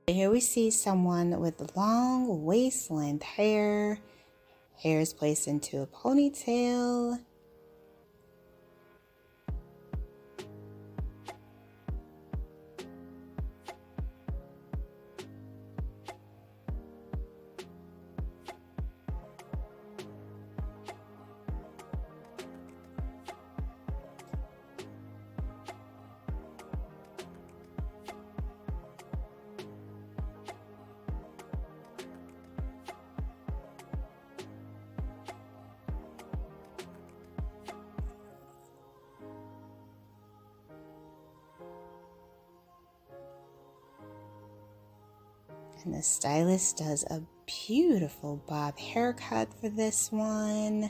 Here we see someone with long waist-length hair. Hair is placed into a ponytail. And the stylist does a beautiful bob haircut for this one.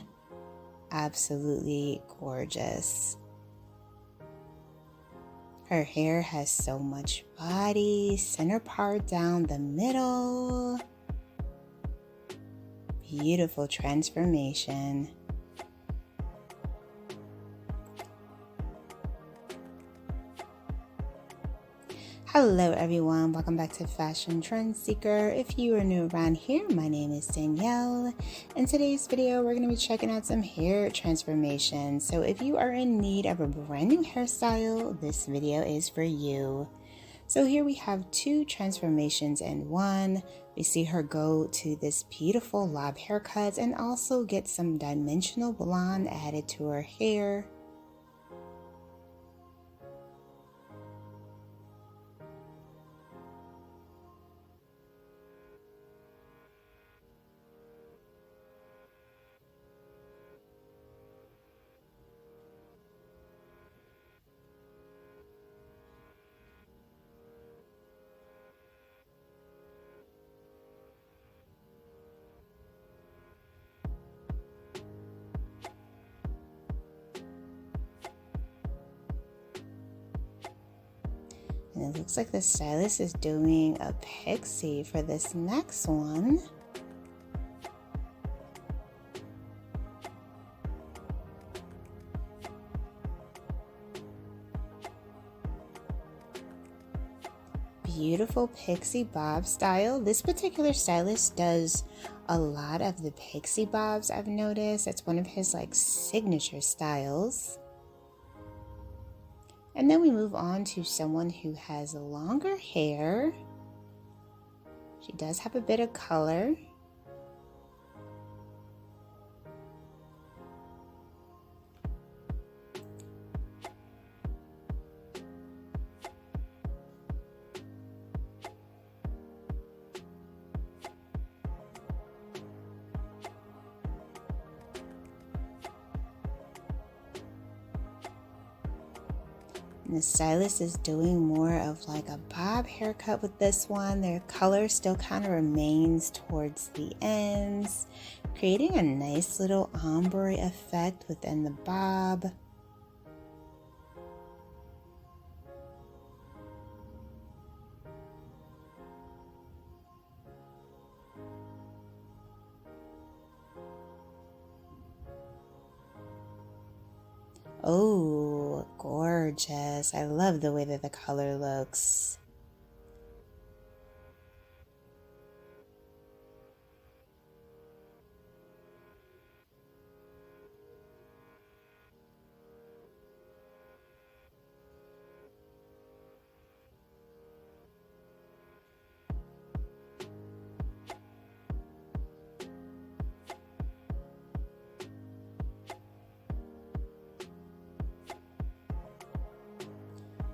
Absolutely gorgeous. Her hair has so much body, center part down the middle. Beautiful transformation. Hello everyone, welcome back to Fashion Trend Seeker. If you are new around here, my name is Danielle. In today's video, we're going to be checking out some hair transformations. So if you are in need of a brand new hairstyle, this video is for you. So here we have two transformations in one. We see her go to this beautiful lob haircut and also get some dimensional blonde added to her hair. And it looks like the stylist is doing a pixie for this next one. Beautiful pixie bob style. This particular stylist does a lot of the pixie bobs, I've noticed. It's one of his signature styles. And then we move on to someone who has longer hair. She does have a bit of color. And the stylist is doing more of a bob haircut with this one. Their color still kind of remains towards the ends, creating a nice little ombre effect within the bob. Oh, gorgeous. I love the way that the color looks.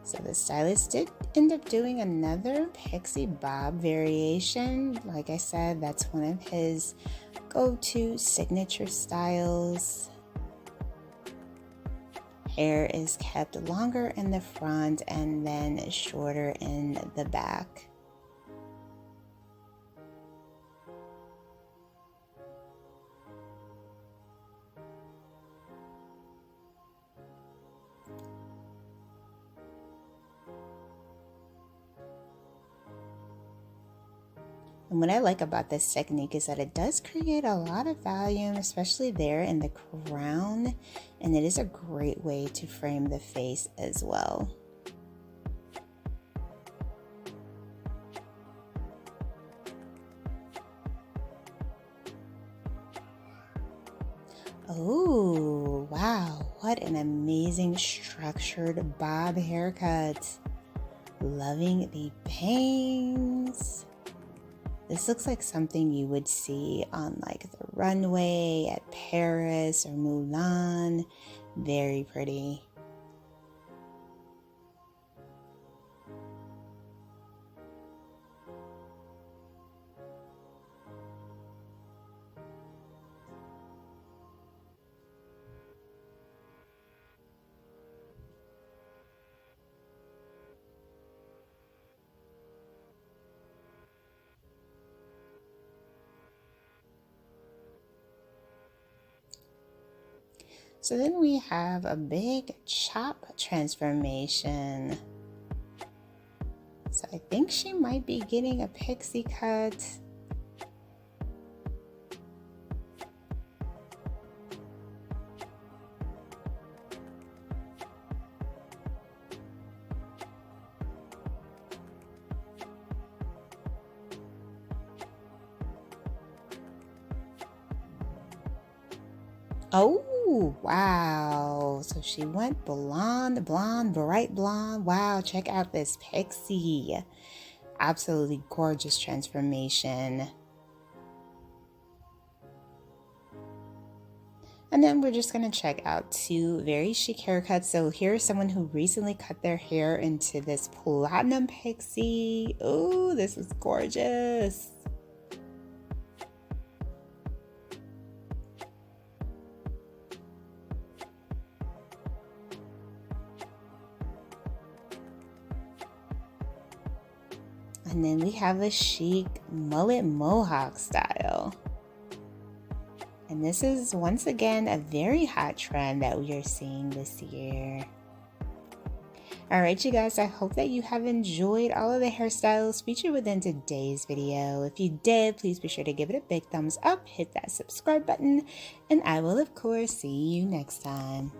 So the stylist did end up doing another pixie bob variation. Like I said, that's one of his go-to signature styles. Hair is kept longer in the front and then shorter in the back. And what I like about this technique is that it does create a lot of volume, especially there in the crown, and it is a great way to frame the face as well. Oh, wow, what an amazing structured bob haircut. Loving the bangs. This looks like something you would see on like the runway at Paris or Mulan. Very pretty. So then we have a big chop transformation. So I think she might be getting a pixie cut. Oh, wow. So she went blonde, bright blonde. Wow, check out this pixie. Absolutely gorgeous transformation. And then we're just going to check out two very chic haircuts. So here's someone who recently cut their hair into this platinum pixie. Oh, this is gorgeous. And then we have a chic mullet mohawk style. And this is once again a very hot trend that we are seeing this year. Alright you guys, I hope that you have enjoyed all of the hairstyles featured within today's video. If you did, please be sure to give it a big thumbs up, hit that subscribe button, and I will of course see you next time.